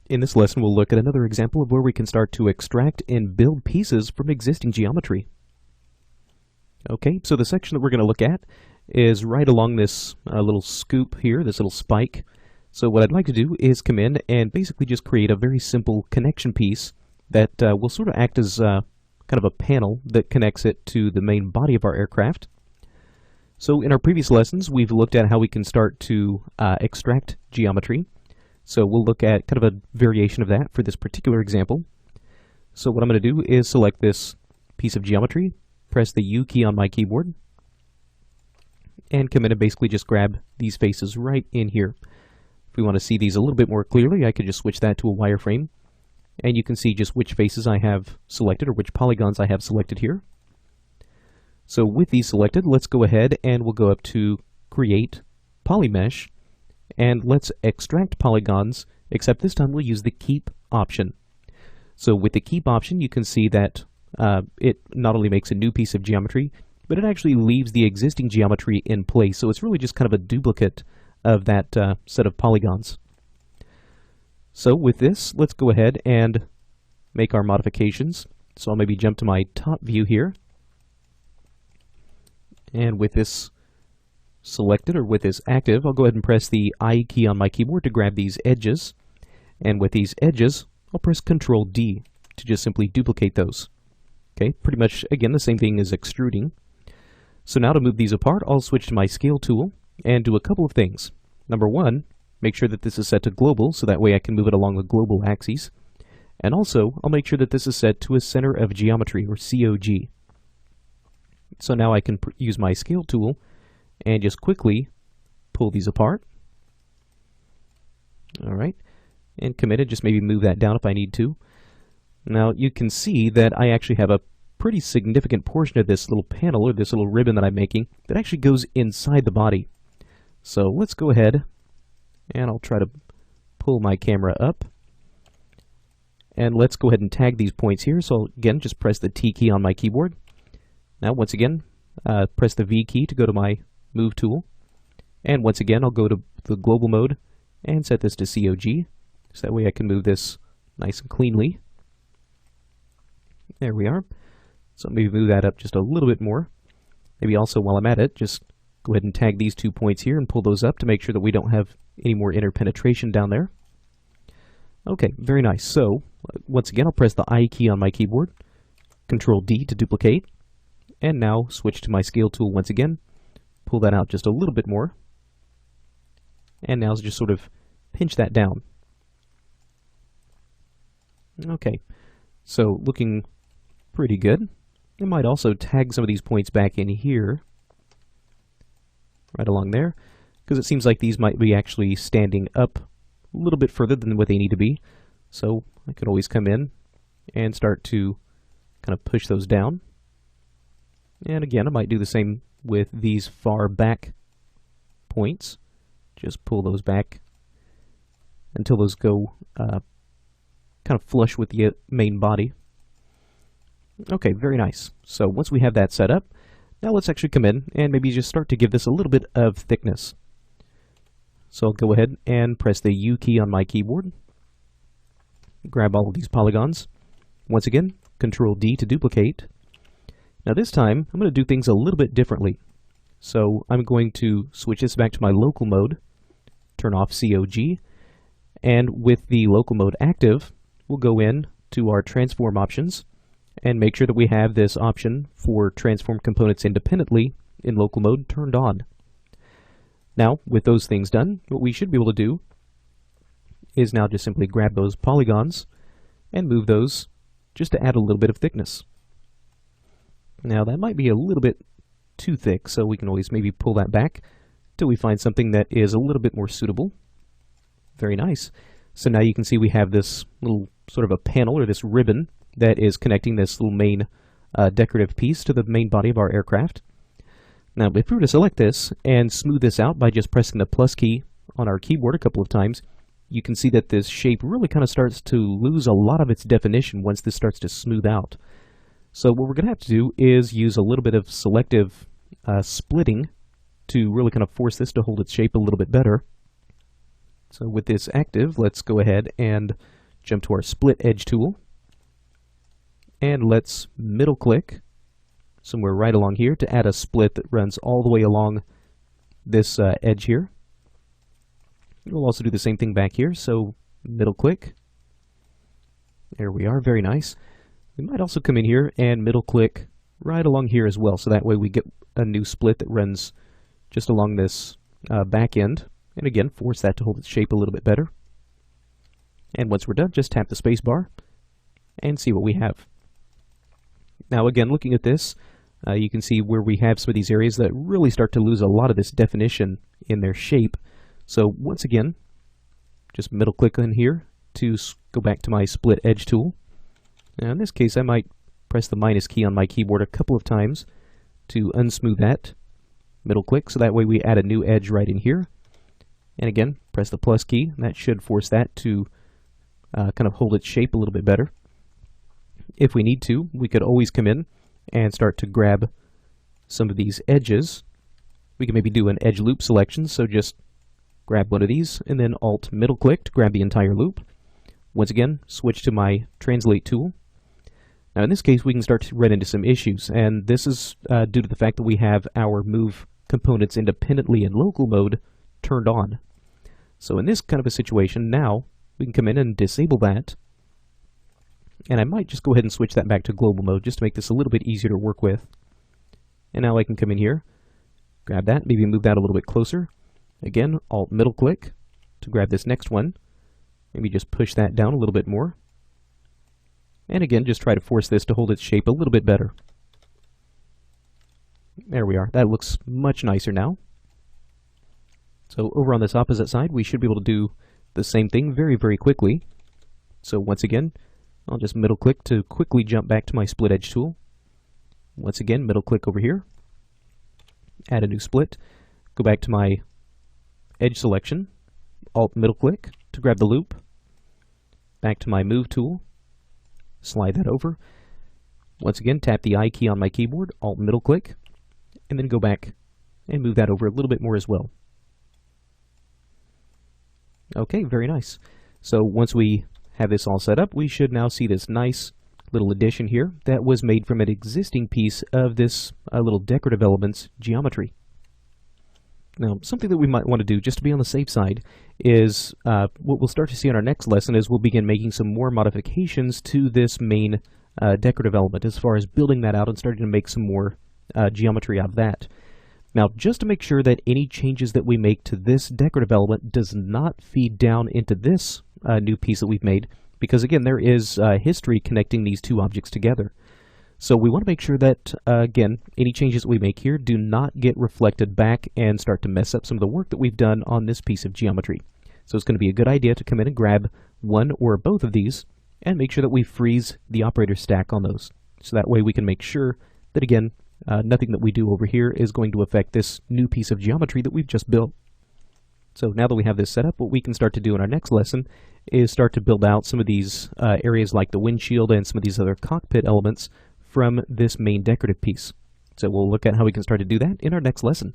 In this lesson, we'll look at another example of where we can start to extract and build pieces from existing geometry. Okay, so the section that we're going to look at is right along this little scoop here, this little spike. So what I'd like to do is come in and basically just create a very simple connection piece that will sort of act as kind of a panel that connects it to the main body of our aircraft. So in our previous lessons, we've looked at how we can start to extract geometry. So we'll look at kind of a variation of that for this particular example. So what I'm going to do is select this piece of geometry, press the U key on my keyboard, and come in and basically just grab these faces right in here. If we want to see these a little bit more clearly, I could just switch that to a wireframe, and you can see just which faces I have selected, or which polygons I have selected here. So with these selected, let's go ahead and we'll go up to Create Polymesh, and let's extract polygons, except this time we'll use the Keep option. So with the Keep option, you can see that it not only makes a new piece of geometry, but it actually leaves the existing geometry in place. So it's really just kind of a duplicate of that set of polygons. So with this, let's go ahead and make our modifications. So I'll maybe jump to my top view here. And with this selected, or with this active, I'll go ahead and press the I key on my keyboard to grab these edges. And with these edges, I'll press Control D to just simply duplicate those. Okay, pretty much, again, the same thing as extruding. So now to move these apart, I'll switch to my Scale tool and do a couple of things. Number one, make sure that this is set to global, so that way I can move it along the global axes. And also, I'll make sure that this is set to a center of geometry, or COG. So now I can use my Scale tool and just quickly pull these apart. Alright, and committed, just maybe move that down if I need to. Now you can see that I actually have a pretty significant portion of this little panel, or this little ribbon that I'm making, that actually goes inside the body. So let's go ahead and I'll try to pull my camera up. And let's go ahead and tag these points here. So again, just press the T key on my keyboard. Now once again, press the V key to go to my Move tool. And once again, I'll go to the global mode and set this to COG. So that way I can move this nice and cleanly. There we are. So maybe move that up just a little bit more. Maybe also while I'm at it, just go ahead and tag these 2 points here and pull those up to make sure that we don't have any more interpenetration down there. Okay, very nice. So once again, I'll press the I key on my keyboard, Control D to duplicate, and now switch to my Scale tool once again, pull that out just a little bit more, and now just sort of pinch that down. Okay, so looking pretty good. I might also tag some of these points back in here, right along there, because it seems like these might be actually standing up a little bit further than what they need to be. So I could always come in and start to kind of push those down. And again, I might do the same with these far back points. Just pull those back until those go kind of flush with the main body. Okay, very nice. So once we have that set up, now let's actually come in and maybe just start to give this a little bit of thickness. So I'll go ahead and press the U key on my keyboard, grab all of these polygons. Once again, Control D to duplicate. Now this time, I'm going to do things a little bit differently. So I'm going to switch this back to my local mode, turn off COG, and with the local mode active, we'll go in to our transform options and make sure that we have this option for transform components independently in local mode turned on. Now, with those things done, what we should be able to do is now just simply grab those polygons and move those just to add a little bit of thickness. Now that might be a little bit too thick, so we can always maybe pull that back till we find something that is a little bit more suitable. Very nice. So now you can see we have this little sort of a panel, or this ribbon, that is connecting this little main decorative piece to the main body of our aircraft. Now if we were to select this and smooth this out by just pressing the plus key on our keyboard a couple of times, you can see that this shape really kind of starts to lose a lot of its definition once this starts to smooth out. So what we're going to have to do is use a little bit of selective splitting to really kind of force this to hold its shape a little bit better. So with this active, let's go ahead and jump to our split edge tool, and let's middle click somewhere right along here to add a split that runs all the way along this edge here. We'll also do the same thing back here, so middle click. There we are, very nice. We might also come in here and middle click right along here as well, so that way we get a new split that runs just along this back end. And again, force that to hold its shape a little bit better. And once we're done, just tap the space bar and see what we have. Now again, looking at this, you can see where we have some of these areas that really start to lose a lot of this definition in their shape. So once again, just middle click in here to go back to my split edge tool. Now in this case, I might press the minus key on my keyboard a couple of times to unsmooth that. Middle click, so that way we add a new edge right in here. And again, press the plus key, and that should force that to kind of hold its shape a little bit better. If we need to, we could always come in and start to grab some of these edges. We can maybe do an edge loop selection, so just grab one of these and then Alt middle click to grab the entire loop. Once again, switch to my translate tool. Now in this case, we can start to run into some issues, and this is due to the fact that we have our move components independently in local mode turned on. So in this kind of a situation, now we can come in and disable that. And I might just go ahead and switch that back to global mode just to make this a little bit easier to work with. And now I can come in here, grab that, maybe move that a little bit closer. Again, Alt middle click to grab this next one. Maybe just push that down a little bit more. And again, just try to force this to hold its shape a little bit better. There we are. That looks much nicer now. So over on this opposite side, we should be able to do the same thing very, very quickly. So once again, I'll just middle click to quickly jump back to my split edge tool. Once again, middle click over here, add a new split, go back to my edge selection, Alt middle click to grab the loop, back to my move tool, slide that over. Once again, tap the I key on my keyboard, Alt middle click, and then go back and move that over a little bit more as well. Okay, very nice. So once we have this all set up, we should now see this nice little addition here that was made from an existing piece of this little decorative elements geometry. Now, something that we might want to do just to be on the safe side is what we'll start to see in our next lesson is we'll begin making some more modifications to this main decorative element as far as building that out and starting to make some more geometry out of that. Now, just to make sure that any changes that we make to this decorative element does not feed down into this new piece that we've made, because again, there is history connecting these two objects together. So we want to make sure that, again, any changes that we make here do not get reflected back and start to mess up some of the work that we've done on this piece of geometry. So it's going to be a good idea to come in and grab one or both of these and make sure that we freeze the operator stack on those. So that way we can make sure that, again, nothing that we do over here is going to affect this new piece of geometry that we've just built. So now that we have this set up, what we can start to do in our next lesson is start to build out some of these areas like the windshield and some of these other cockpit elements from this main decorative piece. So we'll look at how we can start to do that in our next lesson.